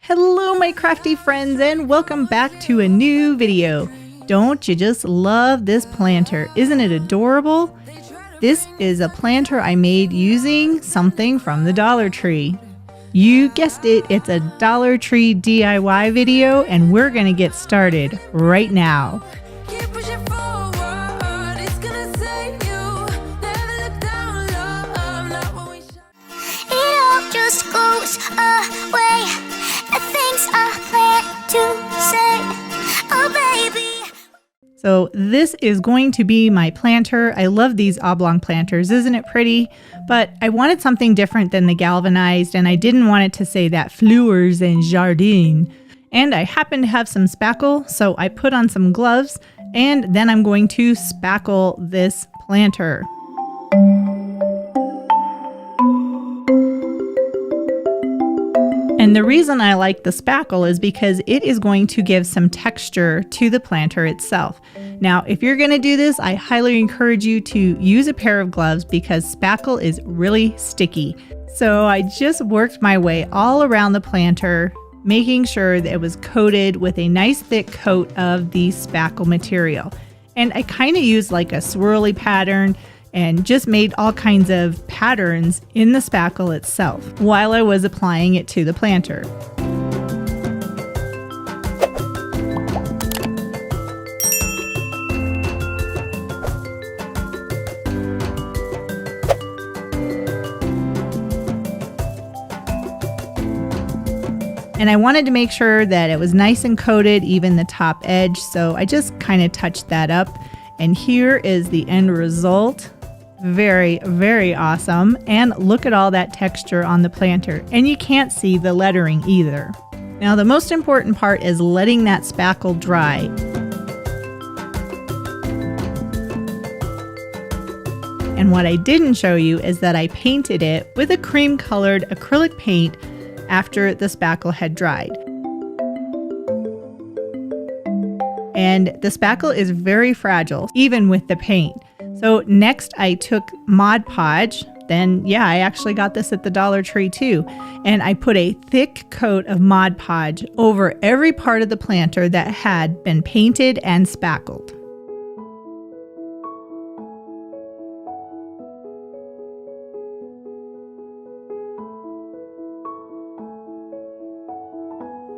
Hello my crafty friends and welcome back to a new video. Don't you just love this planter? Isn't it adorable? This is a planter I made using something from the Dollar Tree. You guessed it, it's a Dollar Tree DIY video and we're gonna get started right now. So this is going to be my planter. I love these oblong planters, isn't it pretty? But I wanted something different than the galvanized and I didn't want it to say that fleurs and jardin. And I happen to have some spackle, so I put on some gloves and then I'm going to spackle this planter. And the reason I like the spackle is because it is going to give some texture to the planter itself. Now, if you're going to do this, I highly encourage you to use a pair of gloves because spackle is really sticky. So I just worked my way all around the planter, making sure that it was coated with a nice thick coat of the spackle material. And I kind of used like a swirly pattern and just made all kinds of patterns in the spackle itself while I was applying it to the planter. And I wanted to make sure that it was nice and coated, even the top edge, so I just kind of touched that up. And here is the end result. Very, very awesome. And look at all that texture on the planter. And you can't see the lettering either. Now the most important part is letting that spackle dry. And what I didn't show you is that I painted it with a cream colored acrylic paint after the spackle had dried. And the spackle is very fragile, even with the paint. So next I took Mod Podge, then yeah, I actually got this at the Dollar Tree too, and I put a thick coat of Mod Podge over every part of the planter that had been painted and spackled.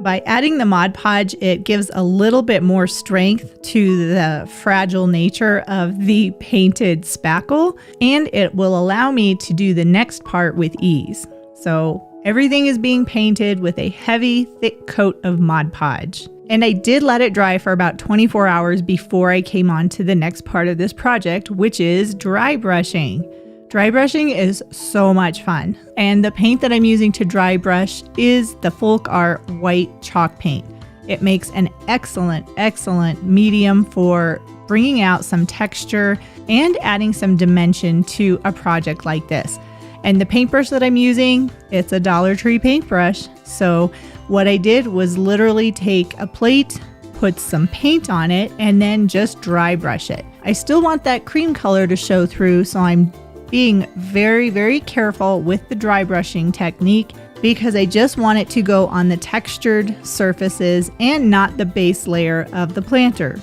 By adding the Mod Podge, it gives a little bit more strength to the fragile nature of the painted spackle, and it will allow me to do the next part with ease. So everything is being painted with a heavy, thick coat of Mod Podge. And I did let it dry for about 24 hours before I came on to the next part of this project, which is dry brushing. Dry brushing is so much fun, and the paint that I'm using to dry brush is the Folk Art white chalk paint. It makes an excellent medium for bringing out some texture and adding some dimension to a project like this. And the paintbrush that I'm using, it's a Dollar Tree paintbrush. So what I did was literally take a plate, put some paint on it, and then just dry brush it. I still want that cream color to show through, so I'm being very careful with the dry brushing technique because I just want it to go on the textured surfaces and not the base layer of the planter.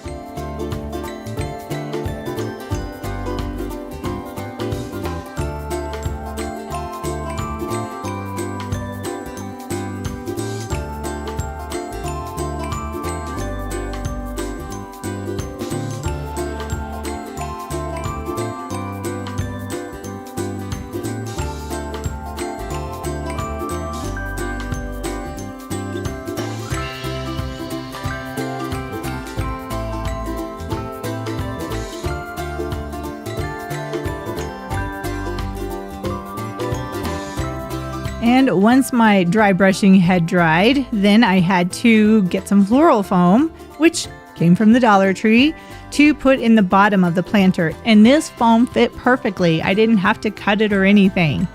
And once my dry brushing had dried, then I had to get some floral foam, which came from the Dollar Tree, to put in the bottom of the planter. And this foam fit perfectly. I didn't have to cut it or anything.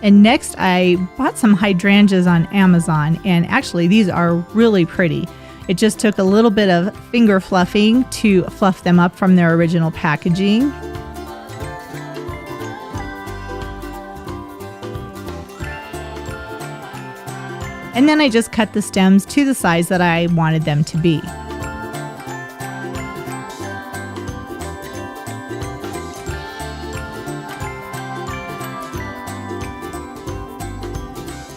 And next I bought some hydrangeas on Amazon, and actually these are really pretty. It just took a little bit of finger fluffing to fluff them up from their original packaging. And then I just cut the stems to the size that I wanted them to be.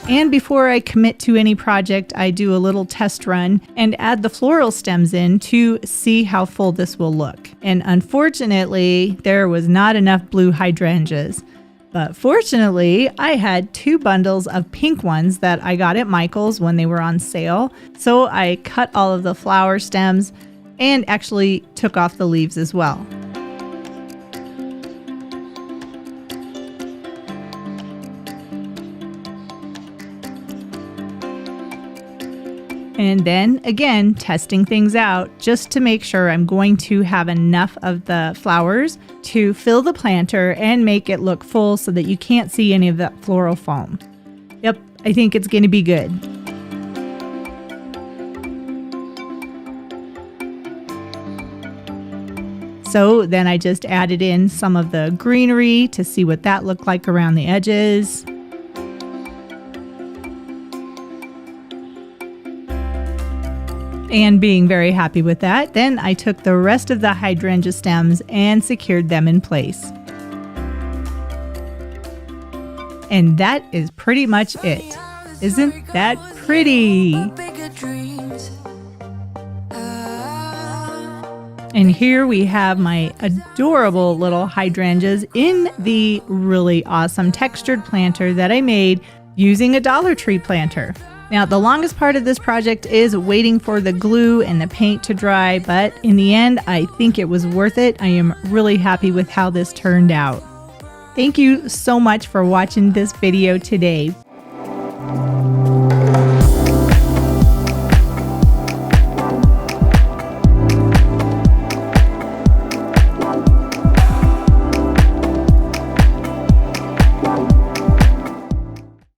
And before I commit to any project, I do a little test run and add the floral stems in to see how full this will look. And unfortunately, there was not enough blue hydrangeas. But fortunately, I had 2 bundles of pink ones that I got at Michael's when they were on sale. So I cut all of the flower stems and actually took off the leaves as well. And then again, testing things out just to make sure I'm going to have enough of the flowers to fill the planter and make it look full so that you can't see any of that floral foam. Yep, I think it's going to be good. So then I just added in some of the greenery to see what that looked like around the edges. And being very happy with that, then I took the rest of the hydrangea stems and secured them in place. And that is pretty much it. Isn't that pretty? And here we have my adorable little hydrangeas in the really awesome textured planter that I made using a Dollar Tree planter. Now, the longest part of this project is waiting for the glue and the paint to dry, but in the end, I think it was worth it. I am really happy with how this turned out. Thank you so much for watching this video today.